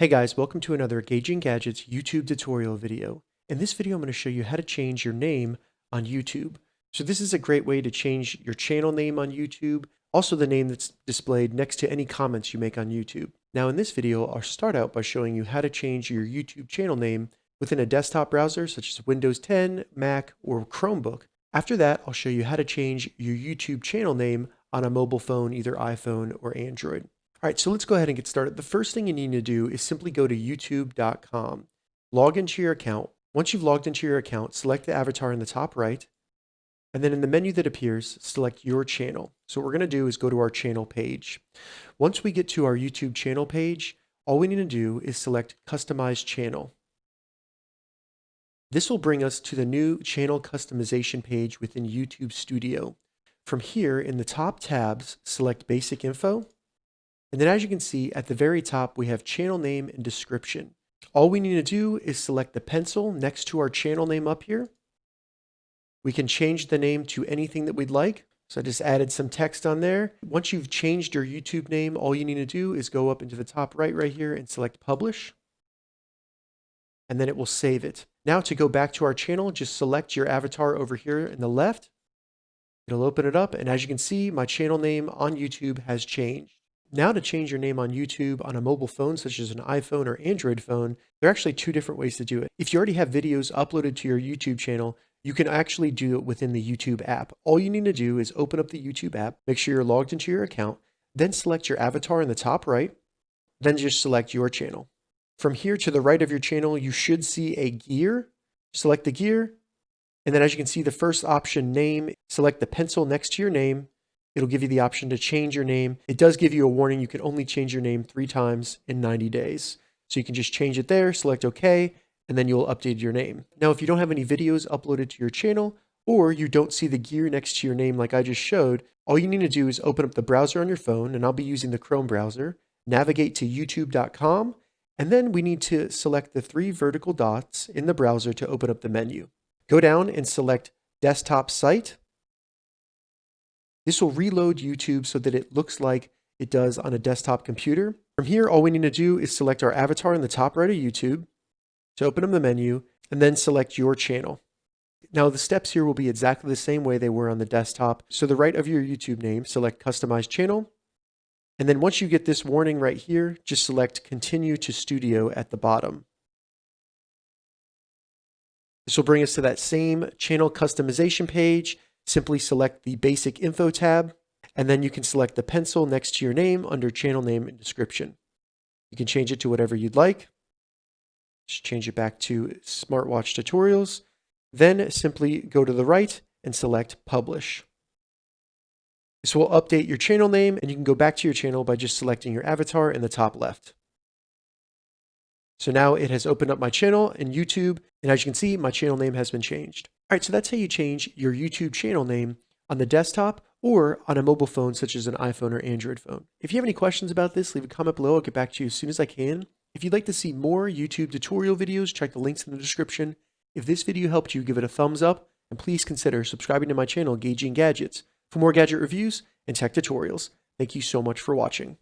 Hey guys, welcome to another Gauging Gadgets YouTube tutorial video. In this video, I'm going to show you how to change your name on YouTube. So this is a great way to change your channel name on YouTube, also the name that's displayed next to any comments you make on YouTube. Now in this video, I'll start out by showing you how to change your YouTube channel name within a desktop browser such as Windows 10, Mac, or Chromebook. After that, I'll show you how to change your YouTube channel name on a mobile phone, either iPhone or Android. All right, so let's go ahead and get started. The first thing you need to do is simply go to youtube.com, log into your account. Once you've logged into your account, select the avatar in the top right, and then in the menu that appears, select your channel. So what we're going to do is go to our channel page. Once we get to our YouTube channel page, all we need to do is select Customize Channel. This will bring us to the new channel customization page within YouTube Studio. From here, in the top tabs, select Basic Info. And then as you can see, at the very top, we have channel name and description. All we need to do is select the pencil next to our channel name up here. We can change the name to anything that we'd like. So I just added some text on there. Once you've changed your YouTube name, all you need to do is go up into the top right here and select Publish. And then it will save it. Now to go back to our channel, just select your avatar over here in the left. It'll open it up. And as you can see, my channel name on YouTube has changed. Now to change your name on YouTube on a mobile phone, such as an iPhone or Android phone, there are actually two different ways to do it. If you already have videos uploaded to your YouTube channel, you can actually do it within the YouTube app. All you need to do is open up the YouTube app, make sure you're logged into your account, then select your avatar in the top right, then just select your channel. From here to the right of your channel, you should see a gear. Select the gear, and then as you can see, the first option, name, select the pencil next to your name. It'll give you the option to change your name. It does give you a warning. You can only change your name 3 times in 90 days. So you can just change it there, select OK, and then you'll update your name. Now, if you don't have any videos uploaded to your channel, or you don't see the gear next to your name like I just showed, all you need to do is open up the browser on your phone, and I'll be using the Chrome browser, navigate to youtube.com, and then we need to select the 3 vertical dots in the browser to open up the menu. Go down and select Desktop Site. This will reload YouTube so that it looks like it does on a desktop computer. From here, all we need to do is select our avatar in the top right of YouTube to open up the menu, and then select your channel. Now the steps here will be exactly the same way they were on the desktop. So the right of your YouTube name, select Customize Channel. And then once you get this warning right here, just select Continue to Studio at the bottom. This will bring us to that same channel customization page. Simply select the Basic Info tab, and then you can select the pencil next to your name under Channel Name and Description. You can change it to whatever you'd like. Just change it back to Smartwatch Tutorials. Then simply go to the right and select Publish. This will update your channel name, and you can go back to your channel by just selecting your avatar in the top left. So now it has opened up my channel in YouTube, and as you can see, my channel name has been changed. All right, so that's how you change your YouTube channel name on the desktop or on a mobile phone such as an iPhone or Android phone. If you have any questions about this, leave a comment below. I'll get back to you as soon as I can. If you'd like to see more YouTube tutorial videos, check the links in the description. If this video helped you, give it a thumbs up, and please consider subscribing to my channel, Gauging Gadgets, for more gadget reviews and tech tutorials. Thank you so much for watching.